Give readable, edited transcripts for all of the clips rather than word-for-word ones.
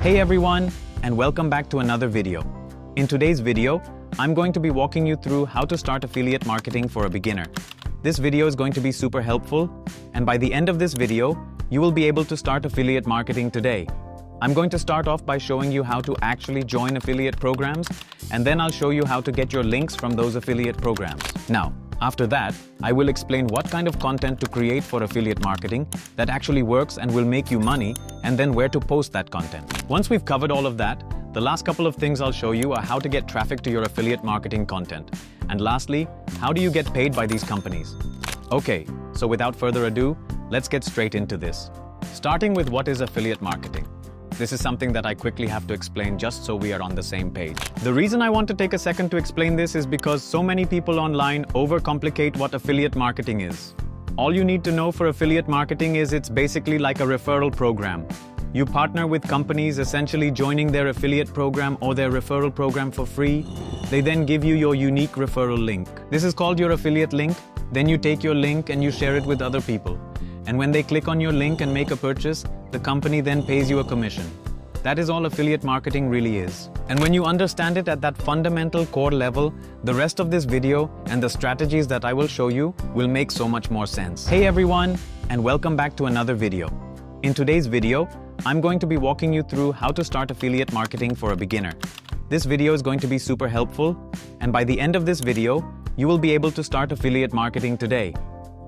Hey everyone, and welcome back to another video. In today's video, I'm going to be walking you through how to start affiliate marketing for a beginner. This video is going to be super helpful, and by the end of this video, you will be able to start affiliate marketing today. I'm going to start off by showing you how to actually join affiliate programs, and then I'll show you how to get your links from those affiliate programs. Now, after that, I will explain what kind of content to create for affiliate marketing that actually works and will make you money, and then where to post that content. Once we've covered all of that, the last couple of things I'll show you are how to get traffic to your affiliate marketing content. And lastly, how do you get paid by these companies? Okay, so without further ado, let's get straight into this. Starting with what is affiliate marketing. This is something that I quickly have to explain just so we are on the same page. The reason I want to take a second to explain this is because so many people online overcomplicate what affiliate marketing is. All you need to know for affiliate marketing is it's basically like a referral program. You partner with companies essentially joining their affiliate program or their referral program for free. They then give you your unique referral link. This is called your affiliate link. Then you take your link and you share it with other people. And when they click on your link and make a purchase, the company then pays you a commission. That is all affiliate marketing really is. And when you understand it at that fundamental core level, the rest of this video and the strategies that I will show you will make so much more sense. Hey everyone, and welcome back to another video. In today's video, I'm going to be walking you through how to start affiliate marketing for a beginner. This video is going to be super helpful, and by the end of this video, you will be able to start affiliate marketing today.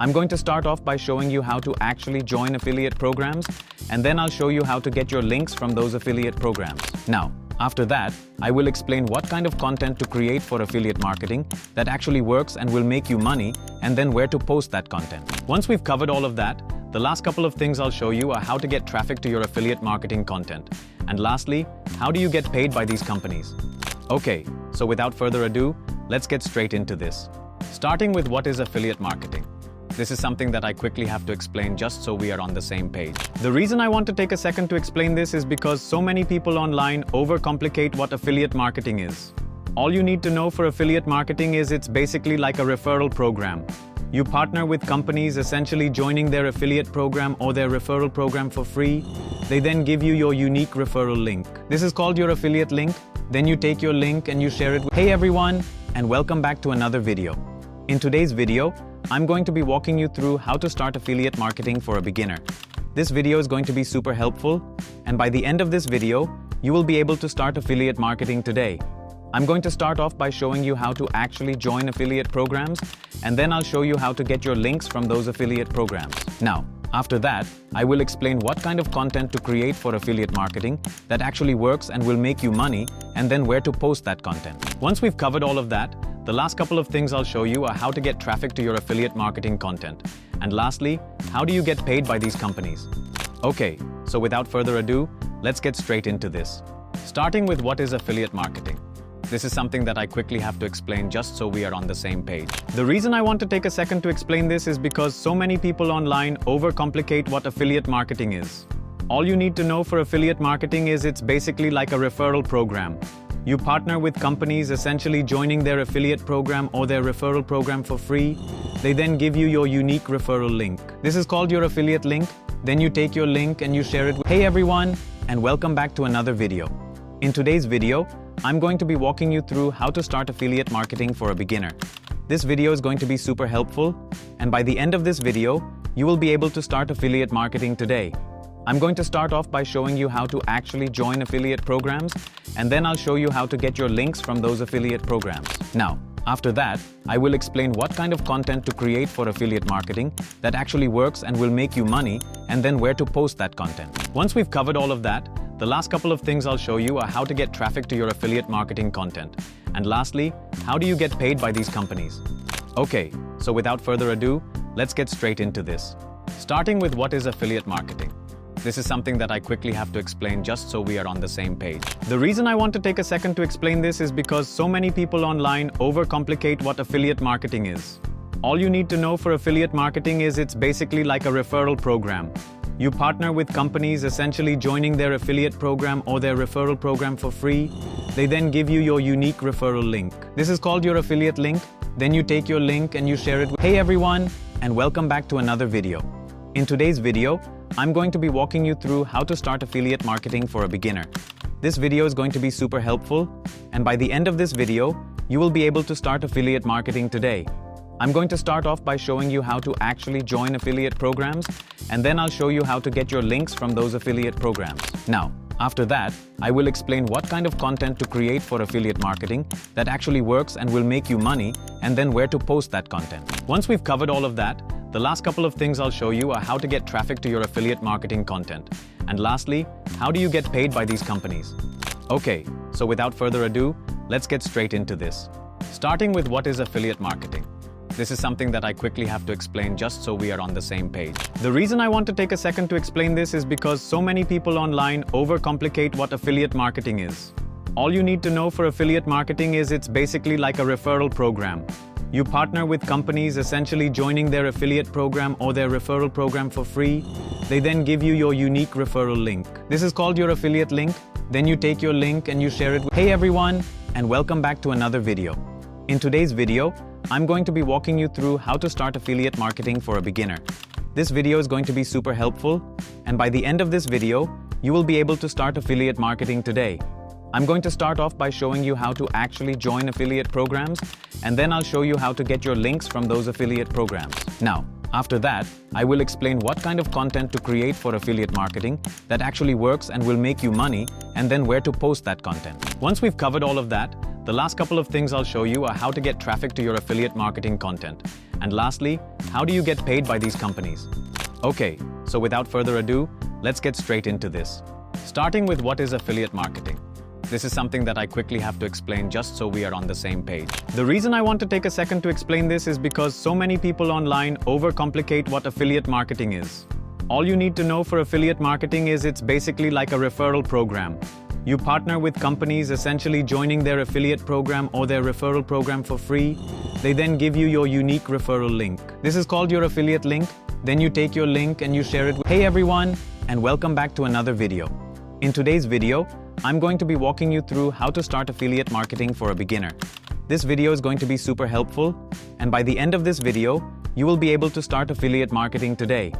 I'm going to start off by showing you how to actually join affiliate programs, and then I'll show you how to get your links from those affiliate programs. Now, after that, I will explain what kind of content to create for affiliate marketing that actually works and will make you money, and then where to post that content. Once we've covered all of that, the last couple of things I'll show you are how to get traffic to your affiliate marketing content. And lastly, how do you get paid by these companies? Okay, so without further ado, let's get straight into this. Starting with what is affiliate marketing. This is something that I quickly have to explain just so we are on the same page. The reason I want to take a second to explain this is because so many people online overcomplicate what affiliate marketing is. All you need to know for affiliate marketing is it's basically like a referral program. You partner with companies essentially joining their affiliate program or their referral program for free. They then give you your unique referral link. This is called your affiliate link. Then you take your link and you share it with... Hey everyone, and welcome back to another video. In today's video, I'm going to be walking you through how to start affiliate marketing for a beginner. This video is going to be super helpful, and by the end of this video, you will be able to start affiliate marketing today. I'm going to start off by showing you how to actually join affiliate programs, and then I'll show you how to get your links from those affiliate programs. Now, after that, I will explain what kind of content to create for affiliate marketing that actually works and will make you money, and then where to post that content. Once we've covered all of that, the last couple of things I'll show you are how to get traffic to your affiliate marketing content. And lastly, how do you get paid by these companies? Okay, so without further ado, let's get straight into this. Starting with what is affiliate marketing. This is something that I quickly have to explain just so we are on the same page. The reason I want to take a second to explain this is because so many people online overcomplicate what affiliate marketing is. All you need to know for affiliate marketing is it's basically like a referral program. You partner with companies essentially joining their affiliate program or their referral program for free. They then give you your unique referral link. This is called your affiliate link. Then you take your link and you share it with... Hey everyone, and welcome back to another video. In today's video, I'm going to be walking you through how to start affiliate marketing for a beginner. This video is going to be super helpful, and by the end of this video, you will be able to start affiliate marketing today. I'm going to start off by showing you how to actually join affiliate programs, and then I'll show you how to get your links from those affiliate programs. Now, after that, I will explain what kind of content to create for affiliate marketing that actually works and will make you money, and then where to post that content. Once we've covered all of that, the last couple of things I'll show you are how to get traffic to your affiliate marketing content. And lastly, how do you get paid by these companies? Okay, so without further ado, let's get straight into this. Starting with what is affiliate marketing. This is something that I quickly have to explain just so we are on the same page. The reason I want to take a second to explain this is because so many people online overcomplicate what affiliate marketing is. All you need to know for affiliate marketing is it's basically like a referral program. You partner with companies essentially joining their affiliate program or their referral program for free. They then give you your unique referral link. This is called your affiliate link. Then you take your link and you share it with... Hey everyone, and welcome back to another video. In today's video, I'm going to be walking you through how to start affiliate marketing for a beginner. This video is going to be super helpful, and by the end of this video, you will be able to start affiliate marketing today. I'm going to start off by showing you how to actually join affiliate programs, and then I'll show you how to get your links from those affiliate programs. Now, after that, I will explain what kind of content to create for affiliate marketing that actually works and will make you money, and then where to post that content. Once we've covered all of that, the last couple of things I'll show you are how to get traffic to your affiliate marketing content. And lastly, how do you get paid by these companies? Okay, so without further ado, let's get straight into this. Starting with what is affiliate marketing. This is something that I quickly have to explain just so we are on the same page. The reason I want to take a second to explain this is because so many people online overcomplicate what affiliate marketing is. All you need to know for affiliate marketing is it's basically like a referral program. You partner with companies essentially joining their affiliate program or their referral program for free. They then give you your unique referral link. This is called your affiliate link. Then you take your link and you share it with... Hey everyone, and welcome back to another video. In today's video, I'm going to be walking you through how to start affiliate marketing for a beginner. This video is going to be super helpful, and by the end of this video, you will be able to start affiliate marketing today. I'm going to start off by showing you how to actually join affiliate programs, and then I'll show you how to get your links from those affiliate programs. Now, after that, I will explain what kind of content to create for affiliate marketing that actually works and will make you money, and then where to post that content. Once we've covered all of that, the last couple of things I'll show you are how to get traffic to your affiliate marketing content. And lastly, how do you get paid by these companies? Okay, so without further ado, let's get straight into this. Starting with what is affiliate marketing. This is something that I quickly have to explain just so we are on the same page. The reason I want to take a second to explain this is because so many people online overcomplicate what affiliate marketing is. All you need to know for affiliate marketing is it's basically like a referral program. You partner with companies essentially joining their affiliate program or their referral program for free. They then give you your unique referral link. This is called your affiliate link. Then you take your link and you share it with... Hey everyone, and welcome back to another video. In today's video, I'm going to be walking you through how to start affiliate marketing for a beginner. This video is going to be super helpful, and by the end of this video, you will be able to start affiliate marketing today.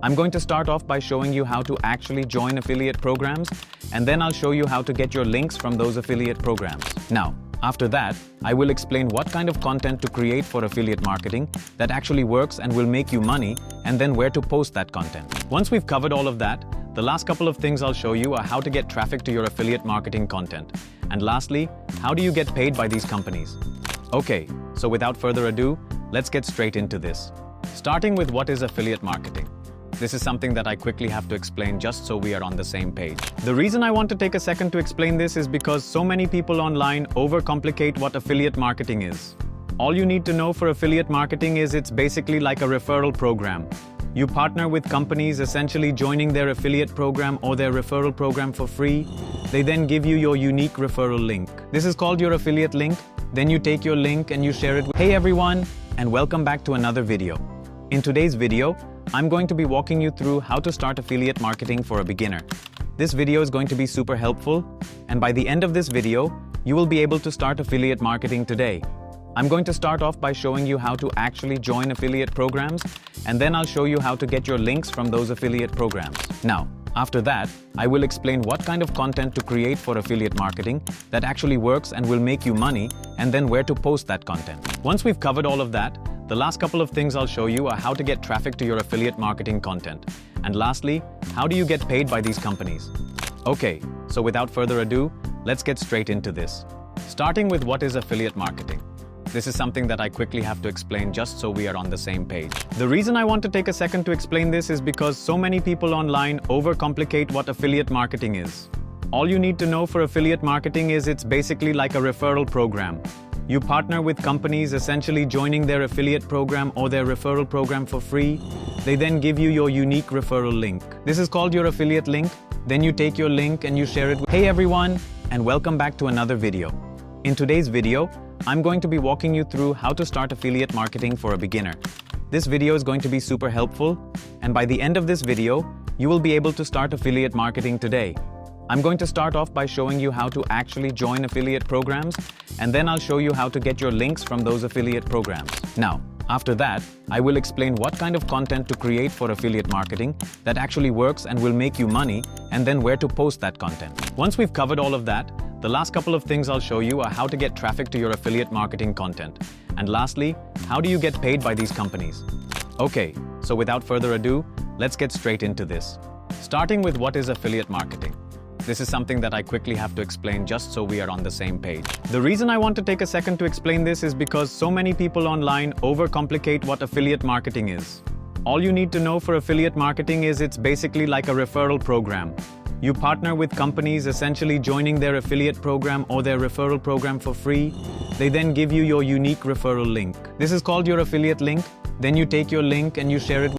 I'm going to start off by showing you how to actually join affiliate programs, and then I'll show you how to get your links from those affiliate programs. Now, after that, I will explain what kind of content to create for affiliate marketing that actually works and will make you money, and then where to post that content. Once we've covered all of that, the last couple of things I'll show you are how to get traffic to your affiliate marketing content. And lastly, how do you get paid by these companies? Okay, so without further ado, let's get straight into this. Starting with what is affiliate marketing. This is something that I quickly have to explain just so we are on the same page. The reason I want to take a second to explain this is because so many people online overcomplicate what affiliate marketing is. All you need to know for affiliate marketing is it's basically like a referral program. You partner with companies essentially joining their affiliate program or their referral program for free. They then give you your unique referral link. This is called your affiliate link. Then you take your link and you share it with... Hey everyone, and welcome back to another video. In today's video, I'm going to be walking you through how to start affiliate marketing for a beginner. This video is going to be super helpful, and by the end of this video, you will be able to start affiliate marketing today. I'm going to start off by showing you how to actually join affiliate programs, and then I'll show you how to get your links from those affiliate programs. Now, after that, I will explain what kind of content to create for affiliate marketing that actually works and will make you money, and then where to post that content. Once we've covered all of that, the last couple of things I'll show you are how to get traffic to your affiliate marketing content. And lastly, how do you get paid by these companies? Okay, so without further ado, let's get straight into this. Starting with what is affiliate marketing. This is something that I quickly have to explain just so we are on the same page. The reason I want to take a second to explain this is because so many people online overcomplicate what affiliate marketing is. All you need to know for affiliate marketing is it's basically like a referral program. You partner with companies essentially joining their affiliate program or their referral program for free. They then give you your unique referral link. This is called your affiliate link. Then you take your link and you share it with... Hey everyone, and welcome back to another video. In today's video, I'm going to be walking you through how to start affiliate marketing for a beginner. This video is going to be super helpful, and by the end of this video, you will be able to start affiliate marketing today. I'm going to start off by showing you how to actually join affiliate programs, and then I'll show you how to get your links from those affiliate programs. Now, After that, I will explain what kind of content to create for affiliate marketing that actually works and will make you money, and then where to post that content. Once we've covered all of that, the last couple of things I'll show you are how to get traffic to your affiliate marketing content. And lastly, how do you get paid by these companies? Okay, so without further ado, let's get straight into this. Starting with what is affiliate marketing. This is something that I quickly have to explain just so we are on the same page. The reason I want to take a second to explain this is because so many people online overcomplicate what affiliate marketing is. All you need to know for affiliate marketing is it's basically like a referral program. You partner with companies essentially joining their affiliate program or their referral program for free. They then give you your unique referral link. This is called your affiliate link. Then you take your link and you share it